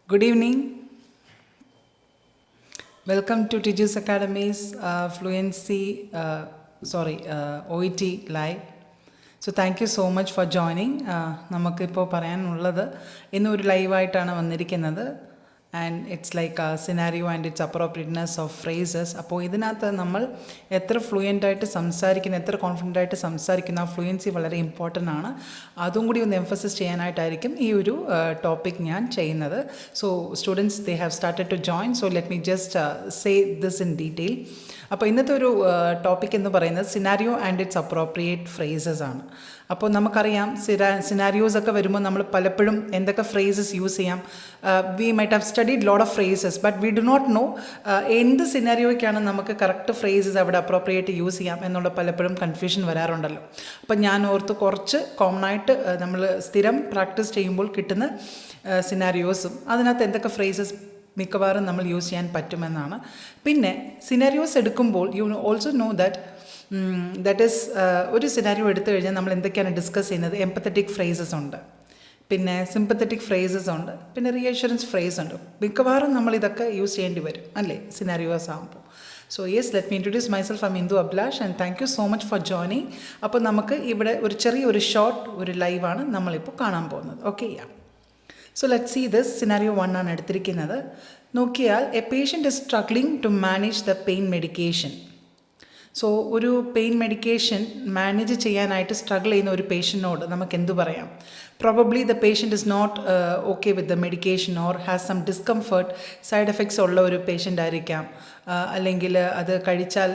Good evening. Welcome to Tiju's Academy's OET live. So thank you so much for joining. നമുക്കിപ്പോൾ പറയാനുള്ളത് ഇന്നൊരു ലൈവായിട്ടാണ് വന്നിരിക്കുന്നത് and it's like scenario and it's appropriateness of phrases. അപ്പോൾ ഇതിനകത്ത് നമ്മൾ എത്ര ഫ്ലുവൻ്റായിട്ട് സംസാരിക്കുന്ന, എത്ര കോൺഫിഡൻ്റായിട്ട് സംസാരിക്കുന്ന ആ ഫ്ലുവൻസി വളരെ ഇമ്പോർട്ടൻ്റ് ആണ്. അതും കൂടി ഒന്ന് എംഫസിസ് ചെയ്യാനായിട്ടായിരിക്കും ഈ ഒരു ടോപ്പിക് ഞാൻ ചെയ്യുന്നത്. So students they have started to join. So let me just say this in detail. അപ്പോൾ ഇന്നത്തെ ഒരു ടോപ്പിക് എന്ന് പറയുന്നത് scenario and its appropriate phrases ആണ്. അപ്പോൾ നമുക്കറിയാം സിനാരിയോസ് ഒക്കെ വരുമ്പോൾ നമ്മൾ പലപ്പോഴും എന്തൊക്കെ ഫ്രേസസ് യൂസ് ചെയ്യാം. We might have studied lot of phrases but we do not know എന്ത് സിനാരിയോയ്ക്കാണ് നമുക്ക് കറക്റ്റ് ഫ്രേസസ് അവിടെ അപ്രോപ്രിയേറ്റ് യൂസ് ചെയ്യാം എന്നുള്ള പലപ്പോഴും കൺഫ്യൂഷൻ വരാറുണ്ടല്ലോ. അപ്പം ഞാൻ ഓർത്ത് കുറച്ച് കോമൺ ആയിട്ട് നമ്മൾ സ്ഥിരം പ്രാക്ടീസ് ചെയ്യുമ്പോൾ കിട്ടുന്ന സിനാരിയോസും അതിനകത്ത് എന്തൊക്കെ ഫ്രേസസ് മിക്കവാറും നമ്മൾ യൂസ് ചെയ്യാൻ പറ്റുമെന്നാണ്. പിന്നെ സിനാരിയോസ് എടുക്കുമ്പോൾ you also know that is ഒരു സിനാരിയോ എടുത്തു കഴിഞ്ഞാൽ നമ്മൾ എന്തൊക്കെയാണ് ഡിസ്കസ് ചെയ്യുന്നത്. എംപത്തറ്റിക് ഫ്രേസസ് ഉണ്ട്, പിന്നെ സിമ്പത്തറ്റിക് ഫ്രേസസ് ഉണ്ട്, പിന്നെ റിയഷുറൻസ് ഫ്രേസ് ഉണ്ട്. മിക്കവാറും നമ്മൾ ഇതൊക്കെ യൂസ് ചെയ്യേണ്ടി വരും അല്ലേ സിനാരിയോസ് ആകുമ്പോൾ. So yes, let me introduce myself. I M Indu Abhilash and thank you so much for joining. അപ്പോൾ നമുക്ക് ഇവിടെ ഒരു ഷോർട്ട് ഒരു ലൈവാണ് നമ്മളിപ്പോൾ കാണാൻ പോകുന്നത്. Okay, yeah. So let see this. Scenario 1 ആണ് എടുത്തിരിക്കുന്നത്. നോക്കിയാൽ a patient is struggling to manage the pain medication. So ഒരു പെയിൻ മെഡിക്കേഷൻ മാനേജ് ചെയ്യാനായിട്ട് സ്ട്രഗിൾ ചെയ്യുന്ന ഒരു പേഷ്യൻറ്റിനോട് നമുക്ക് എന്തു പറയാം? Probably the patient is not okay with the medication or has some discomfort, side effects ഉള്ള ഒരു പേഷ്യൻ്റ് ആയിരിക്കാം. അല്ലെങ്കിൽ അത് കഴിച്ചാൽ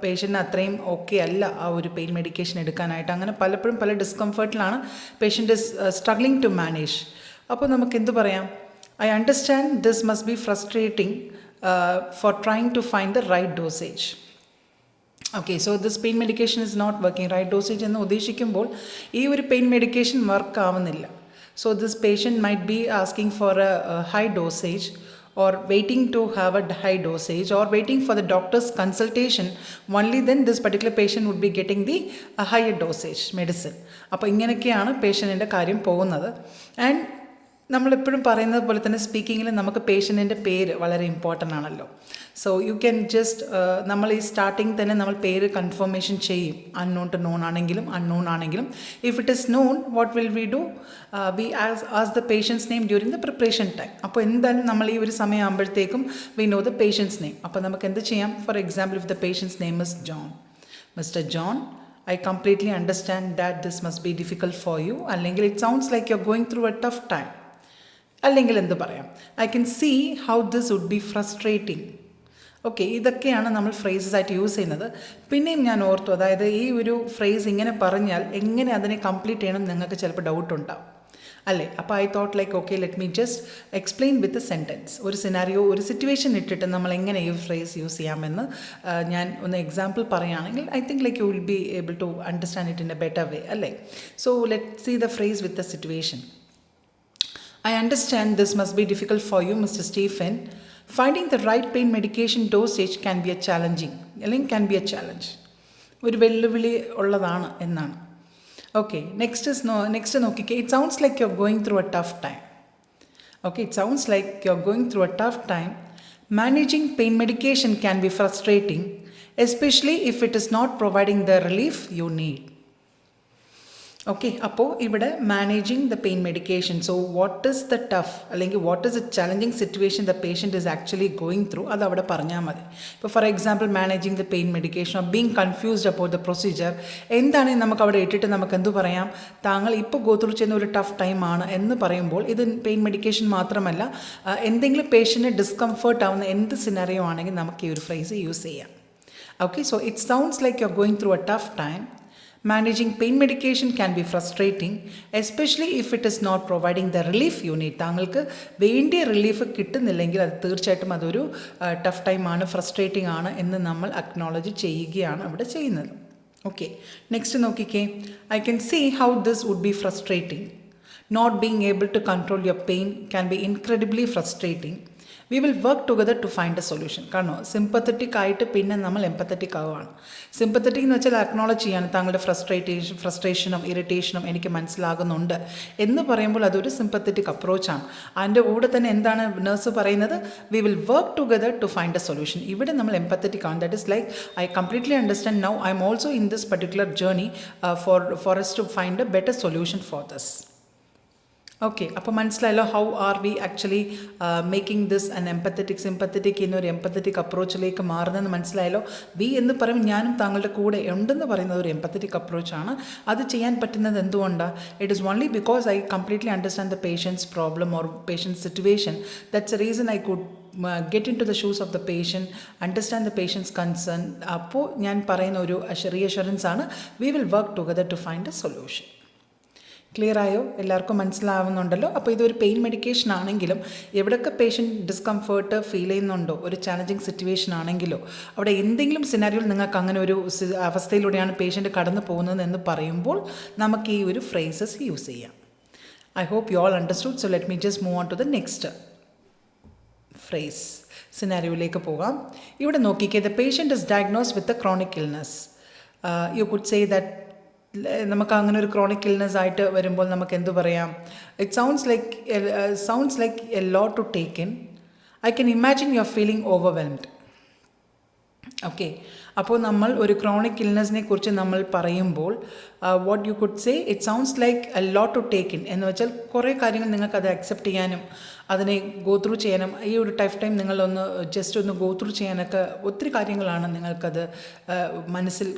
പേഷ്യൻറ്റിന് അത്രയും ഓക്കെ അല്ല ആ ഒരു പെയിൻ മെഡിക്കേഷൻ എടുക്കാനായിട്ട്. അങ്ങനെ പലപ്പോഴും പല ഡിസ്കംഫർട്ടിലാണ് patient is struggling to manage. അപ്പോൾ നമുക്ക് എന്തു പറയാം? I understand this must be frustrating for trying to find the right dosage. Okay, so this pain medication is not working. Right dosage എന്ന് ഉദ്ദേശിക്കുമ്പോൾ ഈ ഒരു പെയിൻ മെഡിക്കേഷൻ വർക്ക് ആവുന്നില്ല. So this patient might be asking for a high dosage or waiting to have a high dosage or waiting for the doctor's consultation. Only then this particular patient would be getting the higher dosage medicine. അപ്പോൾ ഇങ്ങനെയൊക്കെയാണ് പേഷ്യൻറ്റിൻ്റെ കാര്യം പോകുന്നത്. And നമ്മളെപ്പോഴും പറയുന്നത് പോലെ തന്നെ സ്പീക്കിങ്ങിൽ നമുക്ക് പേഷ്യൻറ്റിൻ്റെ പേര് വളരെ ഇമ്പോർട്ടൻ്റ് ആണല്ലോ. സോ യു ക്യാൻ ജസ്റ്റ് നമ്മൾ ഈ സ്റ്റാർട്ടിങ് തന്നെ നമ്മൾ പേര് കൺഫർമേഷൻ ചെയ്യും. അൺനോൺ ടു നോൺ ആണെങ്കിലും അൺനോൺ ആണെങ്കിലും. If it is known, what will we do? We as the patient's name during the preparation time. അപ്പോൾ എന്തായാലും നമ്മൾ ഈ ഒരു സമയമാകുമ്പോഴത്തേക്കും we know the patient's name. അപ്പോൾ നമുക്ക് എന്ത് ചെയ്യാം? For example, if the patient's name is John, mister John, I completely understand that this must be difficult for you. അല്ലെങ്കിൽ it sounds like you're going through a tough time. അല്ലെങ്കിൽ എന്ത് പറയാം? I can see how this would be frustrating. Okay, ഇതൊക്കെയാണ് നമ്മൾ phrases ആയിട്ട് use ചെയ്യുന്നത്. പിന്നെയും ഞാൻ ഓർത്തു, അതായത് ഈ ഒരു ഫ്രേസ് ഇങ്ങനെ പറഞ്ഞാൽ എങ്ങനെ അതിനെ കംപ്ലീറ്റ് ചെയ്യണം നിങ്ങൾക്ക് ചിലപ്പോൾ ഡൗട്ട് ഉണ്ടാവും അല്ലേ. അപ്പോൾ I thought like okay, let me just explain with a sentence. ഒരു സിനാരിയോ, ഒരു സിറ്റുവേഷൻ ഇട്ടിട്ട് നമ്മൾ എങ്ങനെ ഈ ഫ്രേസ് യൂസ് ചെയ്യാമെന്ന് ഞാൻ ഒന്ന് എക്സാമ്പിൾ പറയുകയാണെങ്കിൽ I think like you will be able to understand it in a better way അല്ലേ. So let see the phrase with the situation. I understand this must be difficult for you, Mr. Stephen. Finding the right pain medication dosage can be a challenging. അല്ലെങ്കിൽ can be a challenge. ഒരു വെല്ലുവിളി ഉള്ളതാണ് എന്നാണ്. Okay, next നോക്കിക്കേ. It sounds like you're going through a tough time. Okay, it sounds like you're going through a tough time. Managing pain medication can be frustrating, especially if it is not providing the relief you need. Okay, അപ്പോൾ ഇവിടെ managing the pain medication. So what is the tough അല്ലെങ്കിൽ what is a challenging situation the patient is actually going through, അത് അവിടെ പറഞ്ഞാൽ മതി. ഇപ്പോൾ for example, managing the pain medication or being confused about the procedure എന്താണെന്ന് നമുക്ക് അവിടെ ഇട്ടിട്ട് നമുക്ക് എന്ത് പറയാം? താങ്കൾ ഇപ്പോൾ ഗോ ത്രൂ ചെയ്യുന്ന ഒരു ടഫ് ടൈമാണ് എന്ന് പറയുമ്പോൾ ഇത് പെയിൻ മെഡിക്കേഷൻ മാത്രമല്ല, എന്തെങ്കിലും പേഷ്യൻറ്റിന് ഡിസ്കംഫർട്ട് ആവുന്ന എന്ത് സിനാരിയോ ആണെങ്കിൽ നമുക്ക് ഈ ഒരു ഫ്രേസ് യൂസ് ചെയ്യാം. Okay, so it sounds like you are going through A tough time. Managing pain medication can be frustrating, especially if it is not providing the relief you need. താങ്കൾക്ക് വേണ്ടിയ relief കിട്ടുന്നില്ലെങ്കിൽ അത് തീർച്ചയായിട്ടും അതൊരു tough ടൈമാണ്, frustrating ആണ് എന്ന് നമ്മൾ acknowledge ചെയ്യുകയാണ് ഇവിടെ ചെയ്യുന്നത്. ഓക്കെ, നെക്സ്റ്റ് നോക്കിക്കേ. I can see how this would be frustrating. Not being able to control your pain can be incredibly frustrating. We will work together to find a solution. കാരണം sympathetic ആയിട്ട് പിന്നെ നമ്മൾ empathetic ആവുകയാണ്. Sympathetic എന്ന് വെച്ചാൽ acknowledge ചെയ്യാണ് താങ്കളുടെ ഫ്രസ്ട്രേഷനും ഇറിറ്റേഷനും എനിക്ക് മനസ്സിലാകുന്നുണ്ട് എന്ന് പറയുമ്പോൾ അതൊരു സിമ്പത്തറ്റിക് അപ്രോച്ചാണ്. അതിൻ്റെ കൂടെ തന്നെ എന്താണ് നഴ്സ് പറയുന്നത്? We will work together to find a solution. ഇവിടെ നമ്മൾ എംപത്തറ്റിക് ആണ്. That is like I completely understand now I am also in this particular journey for us to find a better solution for this. Okay, അപ്പോൾ മനസ്സിലായല്ലോ how are we actually making this an empathetic sympathetic എന്നൊരു empathetic അപ്രോച്ചിലേക്ക് മാറുന്നതെന്ന് മനസ്സിലായല്ലോ. We എന്ന് പറയുമ്പോൾ ഞാനും താങ്കളുടെ കൂടെ ഉണ്ടെന്ന് പറയുന്നത് ഒരു എംപത്തറ്റിക് അപ്രോച്ചാണ്. അത് ചെയ്യാൻ പറ്റുന്നത് എന്തുകൊണ്ടാണ്? It is only because I completely understand the patient's problem or patient's situation. That's a reason I could get into the shoes of the patient, understand the patient's concern. അപ്പോൾ ഞാൻ പറയുന്ന ഒരു reassurance ആണ് we will work together to find a solution. Clear ആയോ? എല്ലാവർക്കും മനസ്സിലാവുന്നുണ്ടല്ലോ. അപ്പോൾ ഇതൊരു pain medication ആണെങ്കിലും എവിടെയൊക്കെ പേഷ്യൻറ്റ് ഡിസ്കംഫേർട്ട് ഫീൽ ചെയ്യുന്നുണ്ടോ, ഒരു ചാലഞ്ചിങ് സിറ്റുവേഷൻ ആണെങ്കിലോ, അവിടെ എന്തെങ്കിലും സിനാരിയോയിൽ നിങ്ങൾക്ക് അങ്ങനെ ഒരു അവസ്ഥയിലൂടെയാണ് പേഷ്യൻറ്റ് കടന്നു പോകുന്നതെന്ന് പറയുമ്പോൾ നമുക്ക് ഈ ഒരു ഫ്രേസസ് യൂസ് ചെയ്യാം. I hope you all understood. So let me just move on to the next phrase സിനാരിയോയിലേക്ക് പോകാം. ഇവിടെ നോക്കിക്കേ, the patient is diagnosed with a chronic illness. You could say that നമുക്ക് അങ്ങനെ ഒരു ക്രോണിക് ഇൽനെസ് ആയിട്ട് വരുമ്പോൾ നമുക്ക് എന്തു പറയാം? It sounds like a lot to take in. I can imagine you are feeling overwhelmed. Okay, അപ്പോൾ നമ്മൾ ഒരു ക്രോണിക് ഇൽനെസ്സിനെ കുറിച്ച് നമ്മൾ പറയുമ്പോൾ what you could say, it sounds like a lot to take in എന്ന് വെച്ചാൽ കുറേ കാര്യങ്ങൾ നിങ്ങൾക്ക് അത് അക്സെപ്റ്റ് ചെയ്യാനും അതിനെ ഗോ ത്രൂ ചെയ്യാനും ഈ ഒരു ടൈം നിങ്ങളൊന്ന് ജസ്റ്റ് ഒന്ന് ഗോ ത്രൂ ചെയ്യാനൊക്കെ ഒത്തിരി കാര്യങ്ങളാണ് നിങ്ങൾക്കത് മനസ്സിൽ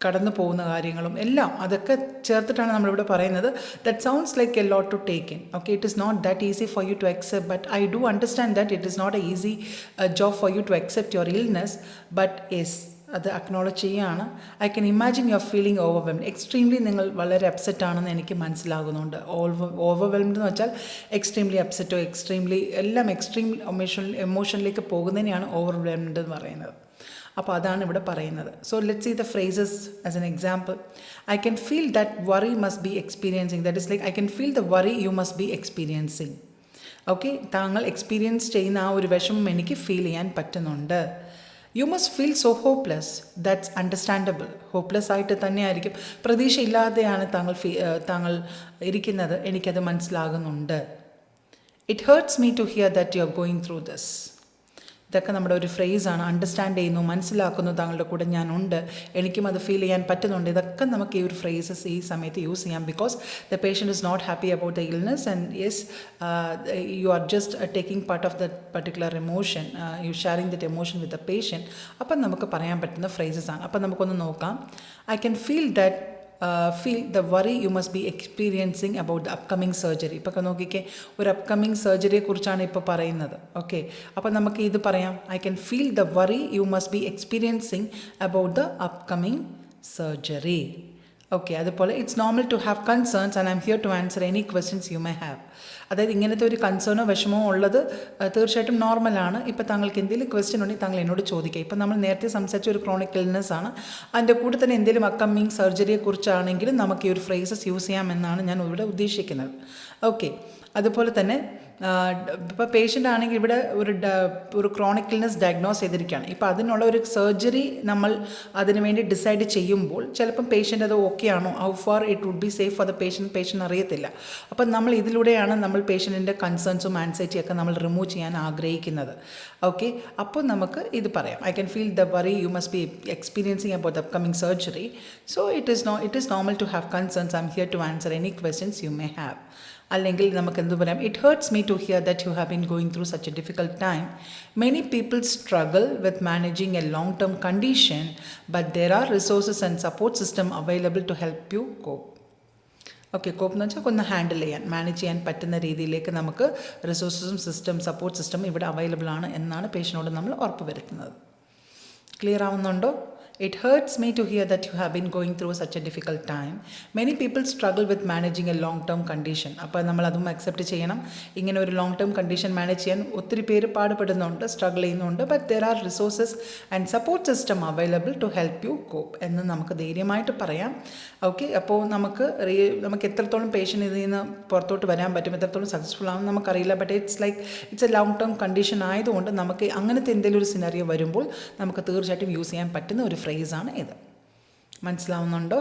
കടന്നു പോകുന്ന കാര്യങ്ങളും എല്ലാം അതൊക്കെ ചേർത്തിട്ടാണ് നമ്മളിവിടെ പറയുന്നത്. That sounds like a lot to take in. Okay, it is not that easy for you to accept, but I do understand that it is not a easy job for you to accept your illness, but yes അത് acknowledge ചെയ്യുകയാണ്. I can imagine you are feeling overwhelmed. Extremely നിങ്ങൾ വളരെ upset ആണെന്ന് എനിക്ക് മനസ്സിലാകുന്നുണ്ട്. Overwhelmed എന്ന് വെച്ചാൽ extremely അപ്സെറ്റോ എക്സ്ട്രീംലി എല്ലാം എക്സ്ട്രീം എമോഷനിലേക്ക് പോകുന്നതിനെയാണ് ഓവർവെൽംഡ് എന്ന് പറയുന്നത്. അപ്പോൾ അതാണ് ഇവിടെ പറയുന്നത്. So let see the phrases as an example. I can feel that worry must be experiencing. That is like I can feel the worry you must be experiencing. Okay, താങ്കൾ experience ചെയ്യുന്ന ആ ഒരു വിഷമം എനിക്ക് ഫീൽ ചെയ്യാൻ പറ്റുന്നുണ്ട്. You must feel so hopeless. That's understandable. Hopeless ആയിട്ട് തന്നെയായിരിക്കും, പ്രതീക്ഷയില്ലാതെയാണ് താങ്കൾ ഇരിക്കുന്നത്, എനിക്കത് മനസ്സിലാകുന്നുണ്ട്. It hurts me to hear that you are going through this. ഇതൊക്കെ നമ്മുടെ ഒരു ഫ്രേസാണ്. അണ്ടർസ്റ്റാൻഡ് ചെയ്യുന്നു, മനസ്സിലാക്കുന്നു, താങ്കളുടെ കൂടെ ഞാനുണ്ട്, എനിക്കും അത് ഫീൽ ചെയ്യാൻ പറ്റുന്നുണ്ട്. ഇതൊക്കെ നമുക്ക് ഈ ഒരു ഫ്രേസസ് ഈ സമയത്ത് യൂസ് ചെയ്യാം. Because the patient is not happy about the illness and yes you are just taking part of the particular emotion, you sharing that emotion with the patient. അപ്പം നമുക്ക് പറയാൻ പറ്റുന്ന ഫ്രേസസ് ആണ്. അപ്പം നമുക്കൊന്ന് നോക്കാം. I can feel the worry you must be experiencing about the upcoming surgery. ഇപ്പോൾ നോക്കിക്കേ, ഒരു അപ്കമിങ് സർജറിയെ കുറിച്ചാണ് ഇപ്പോൾ പറയുന്നത്. ഓക്കെ, അപ്പോൾ നമുക്ക് ഇത് പറയാം. I can feel the worry you must be experiencing about the upcoming surgery. Okay, അതുപോലെ it's normal to have concerns and I M here to answer any questions you may have. അതായത് ഇങ്ങനത്തെ ഒരു കൺസേണോ വിഷമോ ഉള്ളത് തീർച്ചയായിട്ടും നോർമലാണ്. ഇപ്പോൾ താങ്കൾക്ക് എന്തെങ്കിലും ക്വസ്റ്റ്യൻ ഉണ്ടെങ്കിൽ താങ്കൾ എന്നോട് ചോദിക്കുക. ഇപ്പോൾ നമ്മൾ നേരത്തെ സംസാരിച്ച ഒരു ക്രോണിക് ഇൽനെസ് ആണ്. അതിൻ്റെ കൂടെ തന്നെ എന്തെങ്കിലും അപ്കമിങ് സർജറിയെക്കുറിച്ചാണെങ്കിലും നമുക്ക് ഈ ഒരു ഫ്രേസസ് യൂസ് ചെയ്യാമെന്നാണ് ഞാൻ ഇവിടെ ഉദ്ദേശിക്കുന്നത്. ഓക്കെ, അതുപോലെ തന്നെ ഇപ്പോൾ പേഷ്യൻ്റ് ആണെങ്കിൽ ഇവിടെ ഒരു ക്രോണിക് ഇൽനെസ് ഡയഗ്നോസ് ചെയ്തിരിക്കുകയാണ്. ഇപ്പോൾ അതിനുള്ള ഒരു സർജറി നമ്മൾ അതിന് വേണ്ടി ഡിസൈഡ് ചെയ്യുമ്പോൾ ചിലപ്പം പേഷ്യൻ്റ് അത് ഓക്കെ ആണോ, how far it would be safe for the patient അറിയത്തില്ല. അപ്പം നമ്മൾ ഇതിലൂടെയാണ് നമ്മൾ പേഷ്യൻറ്റിൻ്റെ കൺസേൺസും ആൻസൈറ്റിയൊക്കെ നമ്മൾ റിമൂവ് ചെയ്യാൻ ആഗ്രഹിക്കുന്നത്. ഓക്കെ, അപ്പോൾ നമുക്ക് ഇത് പറയാം. I can feel the worry you must be experiencing about the upcoming surgery. So it is normal to have concerns. I M here to answer any questions you may have. അല്ലെങ്കിൽ നമുക്ക് എന്ത് പറയാം? It hurts me to hear that you have been going through such a difficult time. Many people struggle with managing a long term condition, but there are resources and support system available to help you cope. Okay, cope എന്ന് വെച്ചാൽ ഒന്ന് handle ചെയ്യാൻ, manage ചെയ്യാൻ പറ്റുന്ന രീതിയിലേക്ക് നമുക്ക് റിസോഴ്സസും support system ഇവിടെ available ആണ് എന്നാണ് പേഷ്യനോട് നമ്മൾ ഉറപ്പ് വരുത്തുന്നത്. ക്ലിയർ ആവുന്നുണ്ടോ? It hurts me to hear that you have been going through such a difficult time. Many people struggle with managing a long-term condition. അപ്പോൾ നമ്മൾ അതും അക്സെപ്റ്റ് ചെയ്യണം. ഇങ്ങനെ ഒരു ലോങ് ടേം കണ്ടീഷൻ മാനേജ് ചെയ്യാൻ ഒത്തിരി പേര് പാടുപെടുന്നുണ്ട്, സ്ട്രഗിൾ ചെയ്യുന്നുണ്ട്. But there are resources and support system available to help you cope എന്ന് നമുക്ക് ധൈര്യമായിട്ട് പറയാം. ഓക്കെ, അപ്പോൾ നമുക്ക് എത്രത്തോളം പേഷ്യൻ്റ് ഇതിൽ നിന്ന് പുറത്തോട്ട് വരാൻ പറ്റും, എത്രത്തോളം സക്സസ്ഫുൾ ആണെന്ന് നമുക്കറിയില്ല. But it's A long term condition ആയതുകൊണ്ട് നമുക്ക് അങ്ങനത്തെ എന്തെങ്കിലും ഒരു സിനാരിയോ വരുമ്പോൾ നമുക്ക് തീർച്ചയായിട്ടും യൂസ് ചെയ്യാൻ പറ്റുന്ന ഒരു ഫ്രേസാണ് ഇത്. മനസ്സിലാവുന്നുണ്ടോ?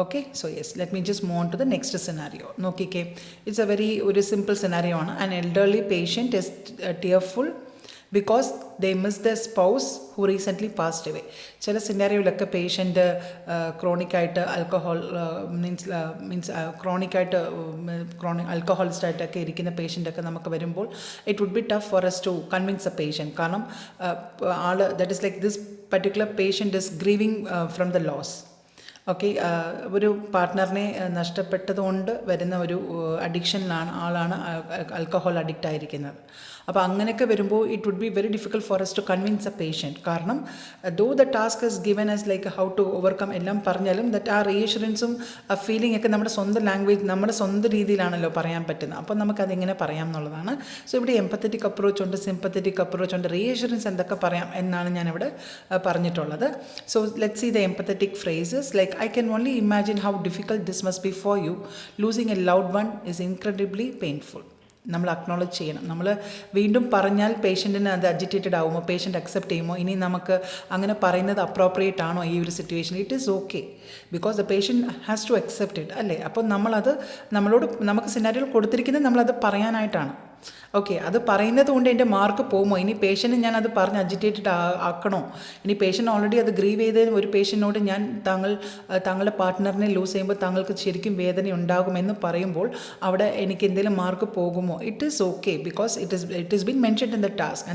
Okay, so yes, let me just move on to the next scenario. നോക്കിക്കേ, ഇറ്റ്സ് എ വെരി ഒരു സിമ്പിൾ സിനാരിയോ ആണ്. An elderly patient is tearful because they miss the spouse who recently passed away. ചില സിനാരിയോയിലൊക്കെ patient ക്രോണിക്കായിട്ട് alcohol chronic ആൽക്കഹോളിസ്റ്റായിട്ടൊക്കെ ഇരിക്കുന്ന പേഷ്യൻ്റൊക്കെ നമുക്ക് വരുമ്പോൾ it would be tough for us to convince a patient. കാരണം that is like this particular patient is grieving from the loss. Okay, ഒരു പാർട്ട്ണറിനെ നഷ്ടപ്പെട്ടതുകൊണ്ട് വരുന്ന ഒരു അഡിക്ഷനിലാണ് ആളാണ് ആൽക്കഹോൾ അഡിക്റ്റ് ആയിരിക്കുന്നത്. അപ്പോൾ അങ്ങനെയൊക്കെ വരുമ്പോൾ it would be very difficult for us to convince a patient. കാരണം though the task is given as like how to overcome എല്ലാം പറഞ്ഞാലും ദറ്റ് ആ റീഅഷുറൻസും ആ ഫീലിംഗ് ഒക്കെ നമ്മുടെ സ്വന്തം ലാംഗ്വേജ്, നമ്മുടെ സ്വന്തം രീതിയിലാണല്ലോ പറയാൻ പറ്റുന്നത്. അപ്പോൾ നമുക്കതെങ്ങനെ പറയാം എന്നുള്ളതാണ്. സോ ഇവിടെ എംപത്തറ്റിക് അപ്രോച്ച് ഉണ്ട്, സിമ്പത്തറ്റിക് അപ്രോച്ച് ഉണ്ട്, റീഅഷുറൻസ് എന്തൊക്കെ പറയാം എന്നാണ് ഞാനിവിടെ പറഞ്ഞിട്ടുള്ളത്. So let's see the empathetic phrases. Like I can only imagine how difficult this must be for you. Losing a loved one is incredibly painful. നമ്മൾ acknowledge ചെയ്യണം. നമ്മൾ വീണ്ടും പറഞ്ഞാൽ പേഷ്യൻറ്റിന് അത് അജിറ്റേറ്റഡ് ആവുമോ, പേഷ്യൻ്റ് അക്സെപ്റ്റ് ചെയ്യുമോ, ഇനി നമുക്ക് അങ്ങനെ പറയുന്നത് അപ്രോപ്രിയേറ്റ് ആണോ ഈ ഒരു situation. It is okay because the patient has to accept it, അല്ലേ? അപ്പോൾ നമുക്ക് സിനാരിയോയിൽ കൊടുത്തിരിക്കുന്നത് നമ്മളത് പറയാനായിട്ടാണ്. ഓക്കെ, അത് പറയുന്നത് കൊണ്ട് എൻ്റെ മാർക്ക് പോകുമോ, ഇനി പേഷ്യൻറ്റ് ഞാൻ അത് പറഞ്ഞ് അജിറ്റേറ്റഡ് ആക്കണോ, ഇനി പേഷ്യൻ്റ് ഓൾറെഡി അത് ഗ്രീവ് ചെയ്ത ഒരു പേഷ്യൻറ്റിനോട് ഞാൻ താങ്കളുടെ പാർട്ട്ണറിനെ ലൂസ് ചെയ്യുമ്പോൾ താങ്കൾക്ക് ശരിക്കും വേദന ഉണ്ടാകുമെന്ന് പറയുമ്പോൾ അവിടെ എനിക്ക് എന്തെങ്കിലും മാർക്ക് പോകുമോ? It is okay because it is been mentioned in the task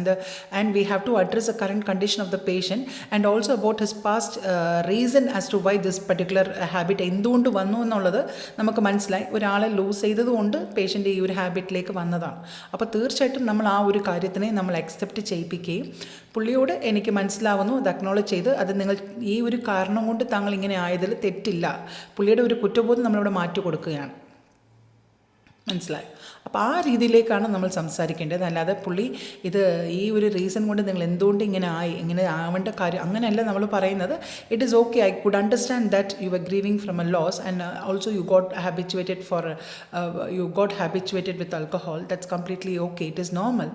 and we have to address the current condition of the patient and also about his past reason as to why this particular habit എന്തുകൊണ്ട് വന്നു എന്നുള്ളത് നമുക്ക് മനസ്സിലായി. ഒരാളെ loose ചെയ്തതുകൊണ്ട് patient ഈ ഒരു ഹാബിറ്റിലേക്ക് വന്നതാണ്. അപ്പോൾ തീർച്ചയായിട്ടും നമ്മൾ ആ ഒരു കാര്യത്തിനെ നമ്മൾ അക്സെപ്റ്റ് ചെയ്യിപ്പിക്കുകയും പുള്ളിയോട് എനിക്ക് മനസ്സിലാവുന്നു, അത് അക്നോളജ് ചെയ്ത് അത് നിങ്ങൾ ഈ ഒരു കാരണം കൊണ്ട് താങ്കൾ ഇങ്ങനെ ആയതിൽ തെറ്റില്ല, പുള്ളിയുടെ ഒരു കുറ്റബോധം നമ്മളിവിടെ മാറ്റി കൊടുക്കുകയാണ്. മനസ്സിലായി? അപ്പോൾ ആ രീതിയിലേക്കാണ് നമ്മൾ സംസാരിക്കേണ്ടത്. അല്ലാതെ പുള്ളി ഈ ഒരു റീസൺ കൊണ്ട് നിങ്ങൾ എന്തുകൊണ്ട് ഇങ്ങനെ ആവേണ്ട കാര്യം അങ്ങനെയല്ല നമ്മൾ പറയുന്നത്. It is okay, I could understand that you are grieving from a loss and also you got habituated with alcohol. That's completely okay. It is normal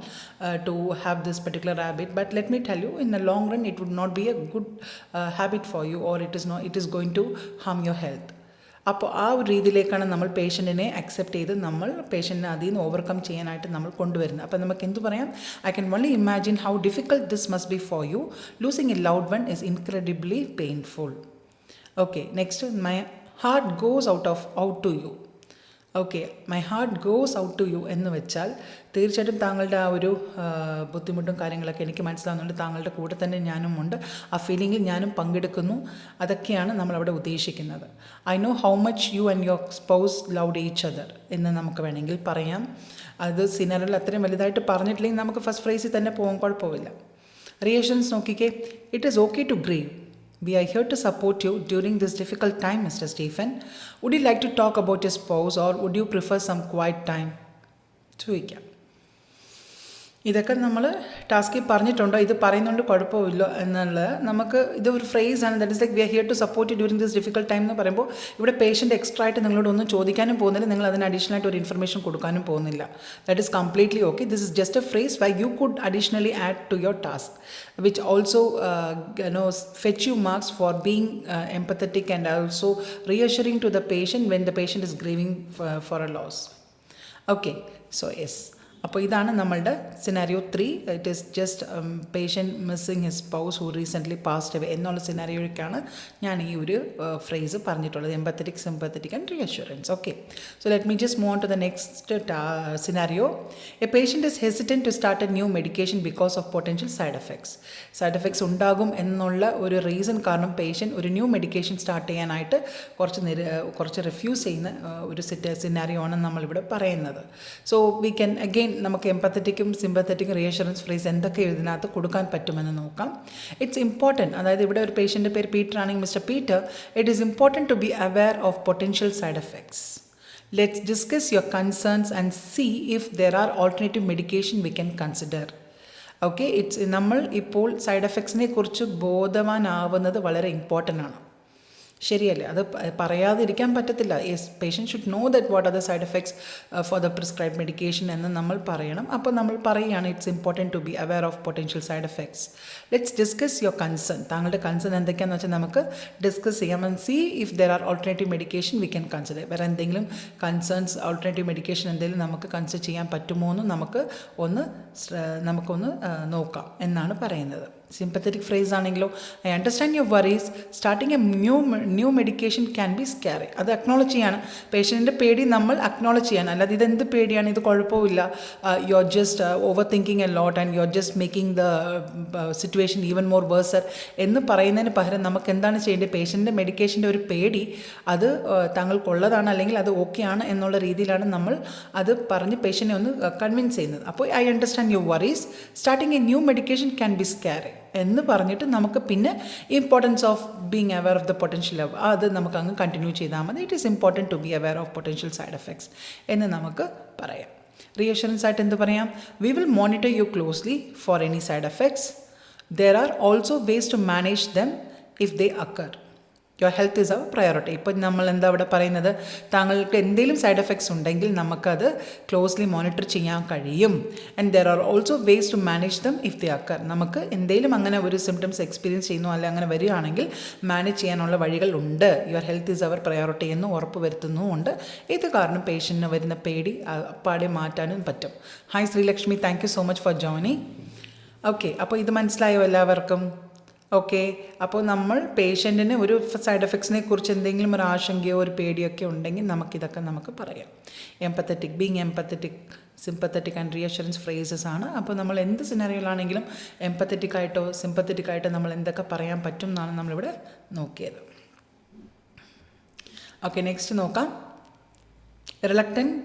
to have this particular habit. But let me tell you, in a long run it would not be a good habit for you or it is going to harm your health. അപ്പോൾ ആ ഒരു രീതിയിലേക്കാണ് നമ്മൾ പേഷ്യൻറ്റിനെ accept ചെയ്ത് നമ്മൾ പേഷ്യൻറ്റിനെ അതിൽ നിന്ന് overcome ചെയ്യാനായിട്ട് നമ്മൾ കൊണ്ടുവരുന്നത്. അപ്പോൾ നമുക്ക് എന്ത് പറയാം? I can only imagine how difficult this must be for you. Losing a loved one is incredibly painful. Okay, next, my heart goes out to you. Okay, my heart goes out to you എന്ന് വെച്ചാൽ തീർച്ചയായിട്ടും താങ്കളുടെ ആ ഒരു ബുദ്ധിമുട്ടും കാര്യങ്ങളൊക്കെ എനിക്ക് മനസ്സിലാവുന്നുണ്ട്. താങ്കളുടെ കൂടെ തന്നെ ഞാനും ഉണ്ട്, ആ ഫീലിങ്ങിൽ ഞാനും പങ്കെടുക്കുന്നു. അതൊക്കെയാണ് നമ്മളവിടെ ഉദ്ദേശിക്കുന്നത്. I know how much you and your spouse loved each other എന്ന് നമുക്ക് വേണമെങ്കിൽ പറയാം. അത് സിനാരിയോയിൽ അത്രയും വലുതായിട്ട് പറഞ്ഞിട്ടില്ലെങ്കിൽ നമുക്ക് ഫസ്റ്റ് ഫ്രേസിൽ തന്നെ പോകാൻ കുഴപ്പമില്ല. റിയാക്ഷൻസ് നോക്കിക്കേ. It is okay to grieve. We are here to support you during this difficult time, Mr. Stephen. Would you like to talk about your spouse or would you prefer some quiet time? ചോദിക്കാം. ഇതൊക്കെ നമ്മൾ ടാസ്കിൽ പറഞ്ഞിട്ടുണ്ടോ, ഇത് പറയുന്നുണ്ട് കുഴപ്പമില്ല എന്നുള്ളത് നമുക്ക് ഇതൊരു ഫ്രേസാണ്. That is like we are here to support you during this difficult time എന്ന് പറയുമ്പോൾ ഇവിടെ പേഷ്യൻ്റ് എക്സ്ട്രാ ആയിട്ട് നിങ്ങളോട് ഒന്നും ചോദിക്കാനും പോകുന്നില്ല, നിങ്ങൾ അതിന് അഡീഷണൽ ആയിട്ട് ഒരു ഇൻഫർമേഷൻ കൊടുക്കാനും പോകുന്നില്ല. That is completely okay. This is just a phrase why you could additionally add to your task which also fetch you marks for being empathetic and also reassuring to the patient when the patient is grieving for a loss. Okay, so yes. അപ്പോൾ ഇതാണ് നമ്മളുടെ scenario 3. It is just patient missing his spouse who recently passed away എന്നുള്ള സിനാരിയോയ്ക്കാണ് ഞാൻ ഈ ഒരു phrase പറഞ്ഞിട്ടുള്ളത്. Empathetic, sympathetic and reassurance. Okay, so let me just move on to the next scenario. A patient is hesitant to start a new medication because of potential side effects ഉണ്ടാകും എന്നുള്ള ഒരു reason കാരണം patient ഒരു new medication start ചെയ്യാനായിട്ട് കുറച്ച് refuse ചെയ്യുന്ന ഒരു scenario ആണ് നമ്മളിവിടെ പറയുന്നത്. സോ വി ക്യാൻ അഗെയിൻ നമുക്ക് എംപത്തറ്റിക്കും സിമ്പത്തറ്റിക്കും റിയഷുറൻസ് ഫ്രേസ് എന്തൊക്കെ ഇതിനകത്ത് കൊടുക്കാൻ പറ്റുമെന്ന് നോക്കാം. ഇറ്റ്സ് ഇമ്പോർട്ടൻറ്റ്, അതായത് ഇവിടെ ഒരു പേഷ്യൻ്റെ പേര് പീറ്റർ ആണെങ്കിൽ mister Peter, it is important to be aware of potential side effects. Let's discuss your concerns and see if there are alternative medication we can consider. Okay, നമ്മൾ ഇപ്പോൾ സൈഡ് എഫക്ട്സിനെ കുറിച്ച് ബോധവാനാവുന്നത് വളരെ important ആണ്. ശരിയല്ലേ? അത് പറയാതിരിക്കാൻ പറ്റത്തില്ല. Yes, patient should know that what are the side effects for the prescribe medication എന്ന് നമ്മൾ പറയണം. അപ്പോൾ നമ്മൾ പറയുകയാണ് it's important to be aware of potential side effects. Let's discuss your concern. താങ്കളുടെ കൺസേൺ എന്തൊക്കെയാണെന്ന് വെച്ചാൽ നമുക്ക് ഡിസ്കസ് ചെയ്യാം. And see if there are alternative medication we can consider. വേറെ എന്തെങ്കിലും കൺസേൺസ്, ഓൾട്ടർനേറ്റീവ് മെഡിക്കേഷൻ എന്തെങ്കിലും നമുക്ക് കൺസിഡർ ചെയ്യാൻ പറ്റുമോ എന്ന് നമുക്കൊന്ന് നോക്കാം എന്നാണ് പറയുന്നത്. സിമ്പത്തറ്റിക് ഫ്രേസ് ആണെങ്കിലോ, I understand your worries, starting a new medication can be scary. അത് അക്നോളജ് ചെയ്യാണ്, പേഷ്യൻറ്റിൻ്റെ പേടി നമ്മൾ അക്നോളജ് ചെയ്യാൻ. അല്ലാതെ ഇതെന്ത് പേടിയാണ്, ഇത് കുഴപ്പമില്ല, U are just over thinking a lot and you are just making the situation even more വേഴ്സർ എന്ന് പറയുന്നതിന് പകരം നമുക്ക് എന്താണ് ചെയ്യേണ്ടത്? പേഷ്യൻ്റെ മെഡിക്കേഷൻ്റെ ഒരു പേടി അത് താങ്കൾക്കുള്ളതാണ് അല്ലെങ്കിൽ അത് ഓക്കെ ആണ് എന്നുള്ള രീതിയിലാണ് നമ്മൾ അത് പറഞ്ഞ് പേഷ്യനെ ഒന്ന് കൺവിൻസ് ചെയ്യുന്നത്. അപ്പോൾ I understand your worries, starting a new medication can be scary എന്ന് പറഞ്ഞിട്ട് നമുക്ക് പിന്നെ importance of being aware of the potential അത് നമുക്ക് അങ്ങ് കണ്ടിന്യൂ ചെയ്താൽ മതി. It is important to be aware of potential side effects എന്ന് നമുക്ക് പറയാം. റിയഷുറൻസ് ആയിട്ട് എന്ത് പറയാം? We will monitor you closely for any side effects. There are also ways to manage them if they occur. Your health is our priority. ഇപ്പം നമ്മൾ എന്താ അവിടെ പറയുന്നത്? താങ്കൾക്ക് എന്തെങ്കിലും സൈഡ് എഫക്ട്സ് ഉണ്ടെങ്കിൽ നമുക്കത് ക്ലോസ്ലി മോണിറ്റർ ചെയ്യാൻ കഴിയും. And there are also ways to manage them if they occur. നമുക്ക് എന്തെങ്കിലും അങ്ങനെ ഒരു സിംറ്റംസ് എക്സ്പീരിയൻസ് ചെയ്യുന്നു അല്ലെങ്കിൽ അങ്ങനെ വരികയാണെങ്കിൽ മാനേജ് ചെയ്യാനുള്ള വഴികളുണ്ട്. Your health is our priority എന്ന് ഉറപ്പ് വരുത്തുന്നുമുണ്ട്. ഇത് കാരണം പേഷ്യൻറ്റിന് വരുന്ന പേടി പാടെ മാറ്റാനും പറ്റും. Hi Sreelakshmi, thank you so much for joining. Okay, അപ്പോൾ ഇത് മനസ്സിലായോ എല്ലാവർക്കും? ഓക്കെ, അപ്പോൾ നമ്മൾ പേഷ്യൻറ്റിന് ഒരു സൈഡ് എഫക്ട്സിനെ കുറിച്ച് എന്തെങ്കിലും ഒരു ആശങ്കയോ ഒരു പേടിയൊക്കെ ഉണ്ടെങ്കിൽ നമുക്ക് പറയാം. Empathetic, being empathetic, sympathetic and reassurance phrases ആണ്. അപ്പോൾ നമ്മൾ എന്ത് സിനാരിയോയിലാണെങ്കിലും എംപത്തറ്റിക് ആയിട്ടോ സിമ്പത്തറ്റിക് ആയിട്ടോ നമ്മൾ എന്തൊക്കെ പറയാൻ പറ്റും എന്നാണ് നമ്മളിവിടെ നോക്കിയത്. ഓക്കെ, നെക്സ്റ്റ് നോക്കാം. Reluctant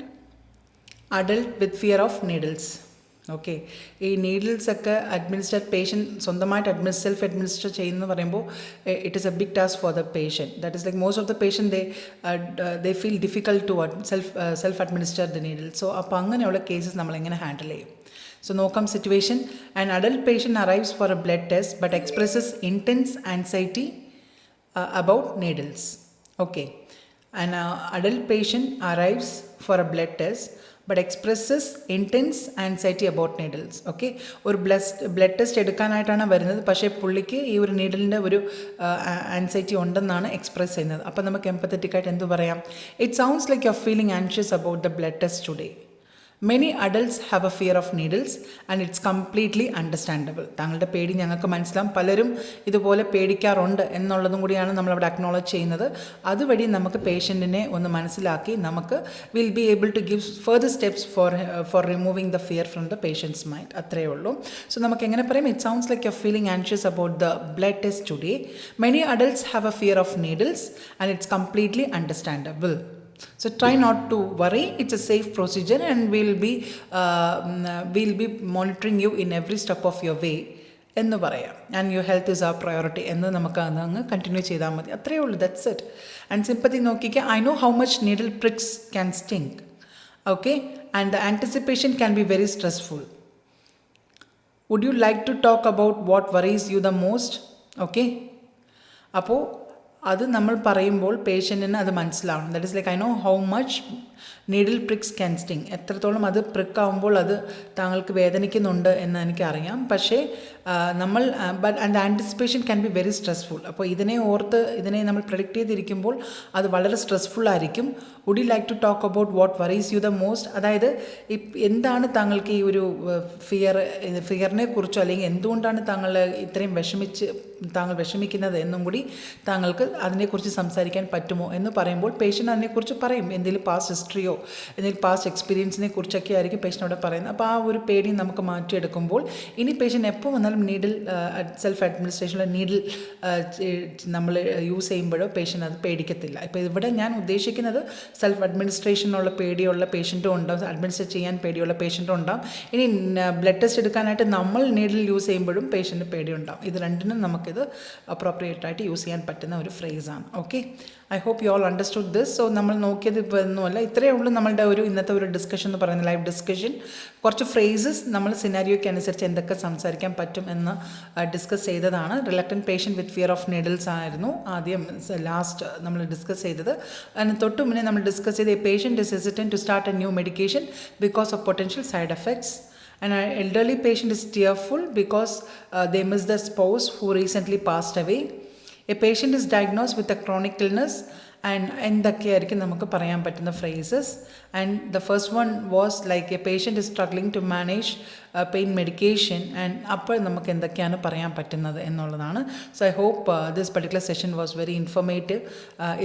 adult with fear of needles. Okay, ഈ നീഡിൽസൊക്കെ പേഷ്യൻറ്റ് സ്വന്തമായിട്ട് സെൽഫ് അഡ്മിനിസ്റ്റർ ചെയ്യുന്നു പറയുമ്പോൾ it is a big task for the patient. That is like most of the patient they feel difficult to self administer the needle. So അപ്പോൾ അങ്ങനെയുള്ള cases നമ്മളെങ്ങനെ handle ചെയ്യും? So നോക്കാം situation. An adult patient arrives for a blood test but expresses intense anxiety about needles. Okay, an adult patient arrives for a blood test but expresses intense anxiety about needles. Okay, ഒരു blood test എടുക്കാനായിട്ടാണ് വരുന്നത്, പക്ഷേ പുള്ളിക്ക് ഈ ഒരു നീഡിലിൻ്റെ ഒരു anxiety ഉണ്ടെന്നാണ് express ചെയ്യുന്നത്. അപ്പോൾ നമുക്ക് എംപത്തറ്റിക് ആയിട്ട് എന്ത് പറയാം? It sounds like you are feeling anxious about the blood test today. Many adults have a fear of needles and it's completely understandable. താങ്കളുടെ പേടി ഞങ്ങൾക്ക് മനസ്സിലാവും. പലരും ഇതുപോലെ പേടിക്കാറുണ്ട് എന്നുള്ളതും കൂടിയാണ് നമ്മളവിടെ അക്നോളജ് ചെയ്യുന്നത്. അതുവഴി നമുക്ക് പേഷ്യൻറ്റിനെ ഒന്ന് മനസ്സിലാക്കി നമുക്ക് will be able to give further steps for removing the fear from the patient's mind. അത്രയേ ഉള്ളൂ. സോ നമുക്ക് എങ്ങനെ പറയാം? It sounds like you are feeling anxious about the blood test today. Many adults have a fear of needles and it's completely understandable. So try not to worry, it's a safe procedure and we'll be monitoring you in every step of your way എന്ന് പറയാം. And your health is a priority എന്ന് നമുക്ക് അങ്ങ് continue ചെയ്താൽ മതി. അത്രയേ ഉള്ളൂ, that's it. And sympathy നോക്കിക്കുക. I know how much needle pricks can sting. Okay, and the anticipation can be very stressful. Would you like to talk about what worries you the most? Okay, അപ്പോൾ അത് നമ്മൾ പറയുമ്പോൾ പേഷ്യൻറ്റിന് അത് മനസ്സിലാവണം. That is like I know how much needle pricks can sting. എത്രത്തോളം അത് പ്രിക്കാവുമ്പോൾ അത് താങ്കൾക്ക് വേദനിക്കുന്നുണ്ട് എന്ന് എനിക്കറിയാം. പക്ഷേ നമ്മൾ and anticipation can be very stressful. അപ്പോൾ ഇതിനെ നമ്മൾ പ്രഡിക്റ്റ് ചെയ്തിരിക്കുമ്പോൾ അത് വളരെ സ്ട്രെസ്ഫുൾ ആയിരിക്കും. Would you like to talk about what worries you the most? അതായത് എന്താണ് താങ്കൾക്ക് ഈ ഒരു ഫിയറിനെ കുറിച്ചോ അല്ലെങ്കിൽ എന്തുകൊണ്ടാണ് താങ്കൾ വിഷമിക്കുന്നത് എന്നും കൂടി താങ്കൾക്ക് അതിനെക്കുറിച്ച് സംസാരിക്കാൻ പറ്റുമോ എന്ന് പറയുമ്പോൾ പേഷ്യൻ്റ് അതിനെക്കുറിച്ച് പറയും. എന്തെങ്കിലും പാസ്റ്റ് ഹിസ്റ്ററിയോ എന്തെങ്കിലും പാസ്റ്റ് എക്സ്പീരിയൻസിനെ കുറിച്ചൊക്കെ ആയിരിക്കും പേഷ്യൻ്റ് അവിടെ പറയുന്നത്. അപ്പോൾ ആ ഒരു പേടി നമുക്ക് മാറ്റിയെടുക്കുമ്പോൾ ഇനി പേഷ്യൻ്റ് എപ്പോൾ വന്നാലും നീഡിൽ സെൽഫ് അഡ്മിനിസ്ട്രേഷനിലെ നീഡിൽ നമ്മൾ യൂസ് ചെയ്യുമ്പോഴോ പേഷ്യൻ്റ് അത് പേടിക്കത്തില്ല. ഇപ്പോൾ ഇവിടെ ഞാൻ ഉദ്ദേശിക്കുന്നത് സെൽഫ് അഡ്മിനിസ്ട്രേഷനുള്ള പേടിയുള്ള പേഷ്യൻറ്റും ഉണ്ടാവും, അഡ്മിനിസ്ട്രേറ്റ് ചെയ്യാൻ പേടിയുള്ള പേഷ്യൻറ്റും ഉണ്ടാവും. ഇനി ബ്ലഡ് ടെസ്റ്റ് എടുക്കാനായിട്ട് നമ്മൾ നീഡിൽ യൂസ് ചെയ്യുമ്പോഴും പേഷ്യൻ്റ് പേടിയുണ്ടാവും. ഇത് രണ്ടിനും നമുക്കിത് അപ്രോപ്രിയേറ്റ് ആയിട്ട് യൂസ് ചെയ്യാൻ പറ്റുന്ന ഒരു ഫ്രേസാണ്. Okay, I hope you all understood this. So നമ്മൾ നോക്കിയത് ഇപ്പോൾ ഒന്നുമല്ല, ഇത്രയേ ഉള്ളൂ നമ്മളുടെ ഒരു ഇന്നത്തെ ഒരു ഡിസ്കഷൻ എന്ന് പറയുന്നത്, ലൈവ് ഡിസ്കഷൻ. കുറച്ച് ഫ്രേസസ് നമ്മൾ സിനാരിയോയ്ക്ക് അനുസരിച്ച് എന്തൊക്കെ സംസാരിക്കാൻ പറ്റും എന്ന് ഡിസ്കസ് ചെയ്തതാണ്. Reluctant patient with fear of needles ആയിരുന്നു ആദ്യം ലാസ്റ്റ് നമ്മൾ ഡിസ്കസ് ചെയ്തത്. അതിന് തൊട്ട് മുന്നേ നമ്മൾ ഡിസ്കസ് ചെയ്ത് a patient is hesitant to start a new medication because of potential side effects. An elderly patient is tearful because they miss their spouse who recently passed away. A patient is diagnosed with a chronic illness. And എന്തൊക്കെയായിരിക്കും നമുക്ക് പറയാൻ പറ്റുന്ന phrases. And the first one was like a patient is struggling to manage pain medication. And അപ്പോൾ നമുക്ക് എന്തൊക്കെയാണ് പറയാൻ പറ്റുന്നത് എന്നുള്ളതാണ്. So I hope this particular session was very informative.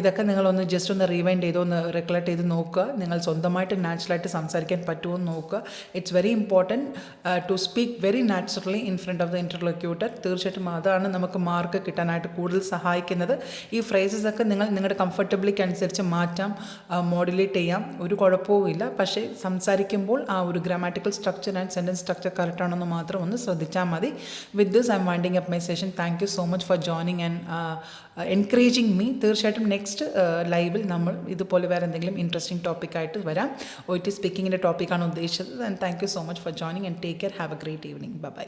ഇതൊക്കെ നിങ്ങളൊന്ന് ജസ്റ്റ് ഒന്ന് റീവൈൻഡ് ചെയ്തോ, ഒന്ന് റെക്കലക്ട് ചെയ്ത് നോക്കുക. നിങ്ങൾ സ്വന്തമായിട്ട് നാച്ചുറലായിട്ട് സംസാരിക്കാൻ പറ്റുമോ എന്ന് നോക്കുക. It's very important to speak very naturally in front of the interlocutor. തീർച്ചയായിട്ടും അതാണ് നമുക്ക് മാർക്ക് കിട്ടാനായിട്ട് കൂടുതൽ സഹായിക്കുന്നത്. ഈ ഫ്രേസസ് ഒക്കെ നിങ്ങളുടെ കംഫർട്ടബിലിറ്റി അനുസരിച്ച് മാറ്റാം, മോഡുലേറ്റ് ചെയ്യാം, ഒരു കുഴപ്പവുമില്ല. പക്ഷേ സംസാരിക്കുമ്പോൾ ആ ഒരു grammatical structure and sentence structure കറക്റ്റാണെന്ന് മാത്രം ഒന്ന് ശ്രദ്ധിച്ചാൽ മതി. With this I'm winding up my session. Thank you so much for joining and encouraging me. തീർച്ചയായിട്ടും നെക്സ്റ്റ് ലൈവിൽ നമ്മൾ ഇതുപോലെ വേറെ എന്തെങ്കിലും ഇൻട്രസ്റ്റിംഗ് ടോപ്പിക്കായിട്ട് വരാം. OET സ്പീക്കിങ്ങിൻ്റെ ടോപ്പിക്കാണ് ഉദ്ദേശിച്ചത്. And thank you so much for joining and take care. Have A great evening. Bye bye.